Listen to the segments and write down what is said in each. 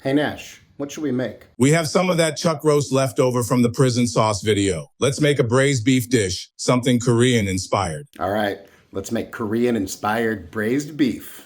Hey Nash, what should we make? We have some of that chuck roast left over from the prison sauce video. Let's make a braised beef dish, something Korean inspired. All right, let's make Korean inspired braised beef.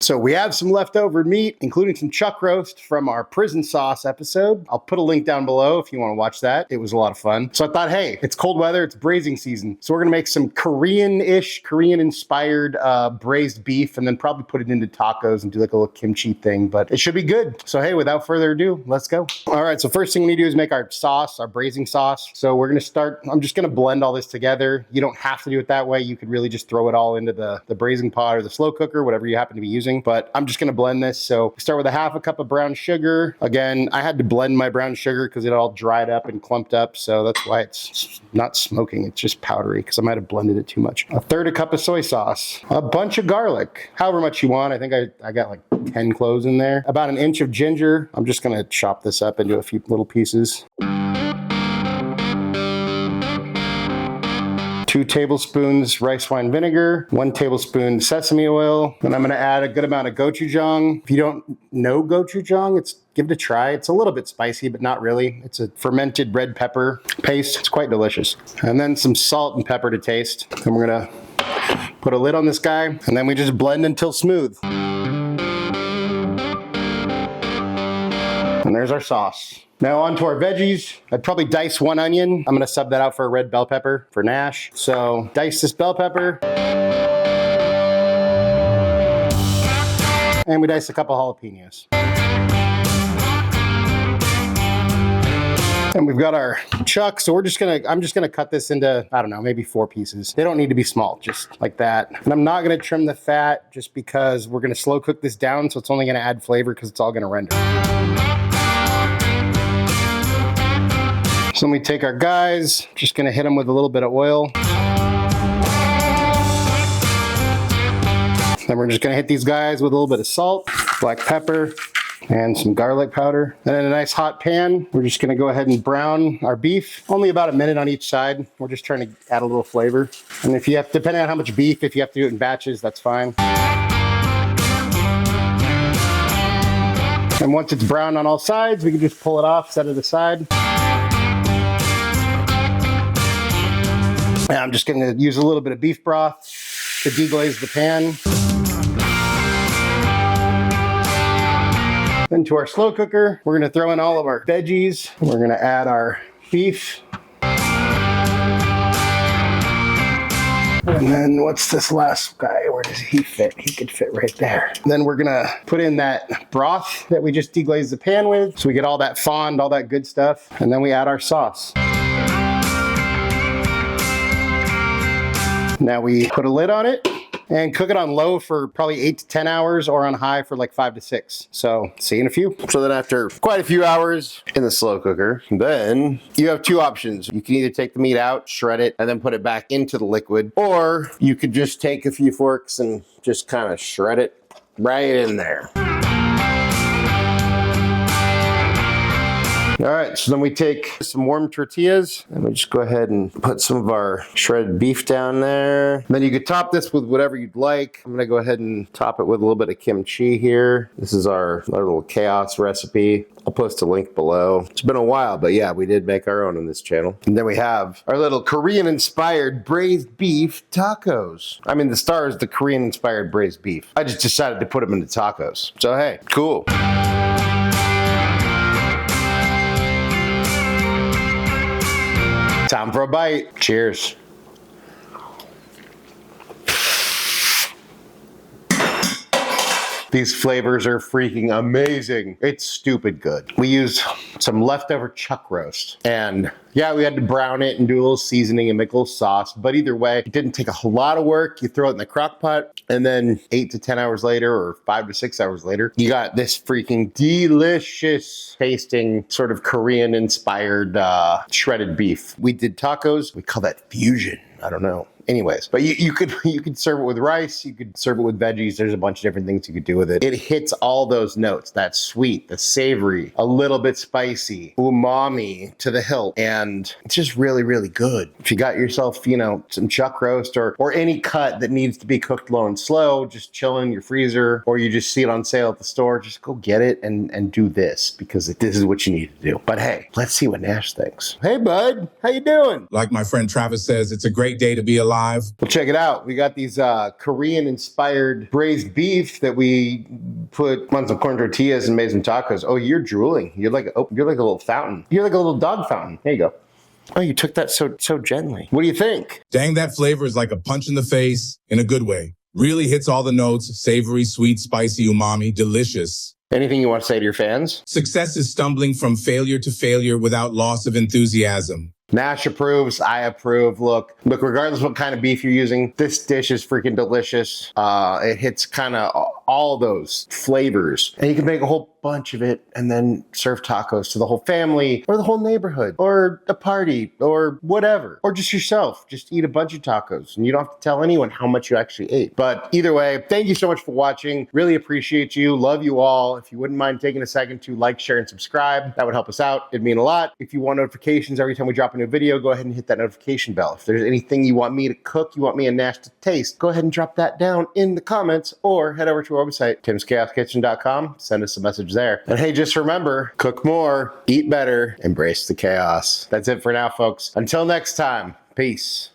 So we have some leftover meat, including some chuck roast from our prison sauce episode. I'll put a link down below if you want to watch that. It was a lot of fun. So I thought, hey, it's cold weather, it's braising season. So we're gonna make some Korean-ish, Korean-inspired braised beef and then probably put it into tacos and do like a little kimchi thing, but it should be good. So hey, without further ado, let's go. All right, so first thing we need to do is make our sauce, our braising sauce. So we're gonna start, I'm just gonna blend all this together. You don't have to do it that way. You could really just throw it all into the braising pot or the slow cooker, whatever you happen to be using. But I'm just gonna blend this. So start with a half a cup of brown sugar. Again, I had to blend my brown sugar because it all dried up and clumped up. So that's why it's not smoking, it's just powdery because I might have blended it too much. A third a cup of soy sauce, a bunch of garlic, however much you want. I think I got like 10 cloves in there. About an inch of ginger. I'm just gonna chop this up into a few little pieces. 2 tablespoons rice wine vinegar, 1 tablespoon sesame oil, and I'm gonna add a good amount of gochujang. If you don't know gochujang, give it a try. It's a little bit spicy, but not really. It's a fermented red pepper paste. It's quite delicious. And then some salt and pepper to taste. And we're gonna put a lid on this guy, and then we just blend until smooth. And there's our sauce. Now on to our veggies. I'd probably dice 1 onion. I'm gonna sub that out for a red bell pepper for Nash. So dice this bell pepper. And we dice a couple jalapenos. And we've got our chuck, so I'm just gonna cut this into, I don't know, maybe 4 pieces. They don't need to be small, just like that. And I'm not gonna trim the fat just because we're gonna slow cook this down, so it's only gonna add flavor because it's all gonna render. So then we take our guys, just gonna hit them with a little bit of oil. Then we're just gonna hit these guys with a little bit of salt, black pepper, and some garlic powder. And in a nice hot pan, we're just gonna go ahead and brown our beef. Only about a minute on each side. We're just trying to add a little flavor. And if you have, depending on how much beef, if you have to do it in batches, that's fine. And once it's brown on all sides, we can just pull it off, set it aside. And I'm just gonna use a little bit of beef broth to deglaze the pan. Then to our slow cooker, we're gonna throw in all of our veggies. We're gonna add our beef. And then what's this last guy? Where does he fit? He could fit right there. And then we're gonna put in that broth that we just deglazed the pan with. So we get all that fond, all that good stuff. And then we add our sauce. Now we put a lid on it and cook it on low for probably 8 to 10 hours or on high for like 5 to 6. So see you in a few. So then after quite a few hours in the slow cooker, then you have 2 options. You can either take the meat out, shred it, and then put it back into the liquid, or you could just take a few forks and just kind of shred it right in there. All right, so then we take some warm tortillas and we just go ahead and put some of our shredded beef down there. Then you could top this with whatever you'd like. I'm gonna go ahead and top it with a little bit of kimchi here. This is our little chaos recipe. I'll post a link below. It's been a while, but yeah, we did make our own on this channel. And then we have our little Korean-inspired braised beef tacos. I mean, the star is the Korean-inspired braised beef. I just decided to put them into tacos. So hey, cool. Time for a bite. Cheers. These flavors are freaking amazing. It's stupid good. We used some leftover chuck roast. And yeah, we had to brown it and do a little seasoning and make a little sauce. But either way, it didn't take a whole lot of work. You throw it in the crock pot, and then 8 to 10 hours later, or 5 to 6 hours later, you got this freaking delicious tasting sort of Korean inspired shredded beef. We did tacos. We call that fusion. I don't know. Anyways, but you could serve it with rice, you could serve it with veggies. There's a bunch of different things you could do with it. It hits all those notes, that sweet, the savory, a little bit spicy, umami to the hilt, and it's just really, really good. If you got yourself, you know, some chuck roast or any cut that needs to be cooked low and slow, just chill in your freezer, or you just see it on sale at the store, just go get it and do this, because this is what you need to do. But hey, let's see what Nash thinks. Hey bud, how you doing? Like my friend Travis says, it's a great day to be alive. Well, check it out. We got these Korean-inspired braised beef that we put on some corn tortillas and made some tacos. Oh, you're drooling. You're like a little fountain. You're like a little dog fountain. There you go. Oh, you took that so gently. What do you think? Dang, that flavor is like a punch in the face in a good way. Really hits all the notes, savory, sweet, spicy, umami, delicious. Anything you want to say to your fans? Success is stumbling from failure to failure without loss of enthusiasm. Nash approves. I approve. Look, regardless of what kind of beef you're using, this dish is freaking delicious. It hits kind of all those flavors. And you can make a whole bunch of it and then serve tacos to the whole family or the whole neighborhood or a party or whatever. Or just yourself. Just eat a bunch of tacos and you don't have to tell anyone how much you actually ate. But either way, thank you so much for watching. Really appreciate you. Love you all. If you wouldn't mind taking a second to like, share, and subscribe, that would help us out. It'd mean a lot. If you want notifications every time we drop a new video, go ahead and hit that notification bell. If there's anything you want me to cook, you want me and Nash to taste, go ahead and drop that down in the comments or head over to our website, timschaoskitchen.com. Send us a message there. And hey, just remember, cook more, eat better, embrace the chaos. That's it for now, folks. Until next time, peace.